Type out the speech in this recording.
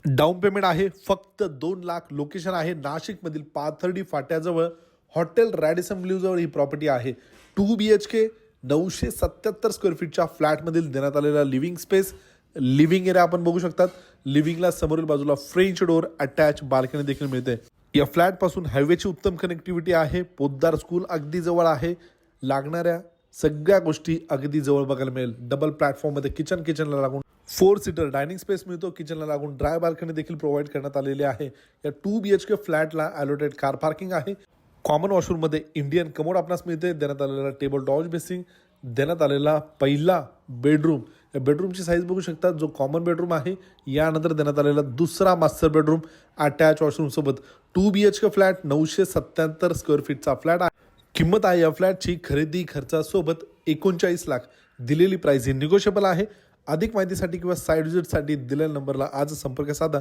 Down payment आहे फक्त 2 lakh. Location आहे नाशिकमधील पाथर्डी फाट्याजवळ हॉटेल रॅडिसन ब्ल्यू जवळ ही प्रॉपर्टी आहे. 2 BHK 977 स्क्वेअर फीटच्या फ्लॅटमधील देण्यात आलेला लिव्हिंग स्पेस, लिव्हिंग एरिया आपण बघू शकतात. लिव्हिंगला समोरील बाजूला फ्रेंच डोअर, अटॅच बाल्कनी देखील मिळते. या फ्लॅटपासून हायवेची उत्तम कनेक्टिव्हिटी आहे. पोद्दार स्कूल अगदी जवळ आहे. लागणाऱ्या सगळ्या गोष्टी अगदी जवळ बघायला मिळेल. डबल प्लॅटफॉर्ममध्ये किचनला लागून 4 सीटर डायनिंग स्पेस मिळतो. किचनला लागून ड्राय बाल्कनी देखील प्रोव्हाइड करण्यात आलेली आहे. या 2 BHK फ्लॅटला ॲलोटेड कार पार्किंग आहे. कॉमन वॉशरूममध्ये इंडियन कमोड आपणास मिळते. देण्यात आलेला टेबल टॉच बेसिंग, देण्यात आलेला पहिला बेडरूम. या बेडरूमची साईज बघू शकता, जो कॉमन बेडरूम आहे. यानंतर देण्यात आलेला दुसरा मास्टर बेडरूम अटॅच वॉशरूम सोबत. 2 BHK फ्लॅट 977 स्क्वेअर फीटचा फ्लॅट आहे. किंमत आहे या फ्लॅटची खरेदी खर्चासोबत 39 लाख. दिलेली प्राइस ही निगोशिएबल आहे. अधिक माहितीसाठी किंवा साईट व्हिजिटसाठी दिलेल्या नंबरला आज संपर्क साधा.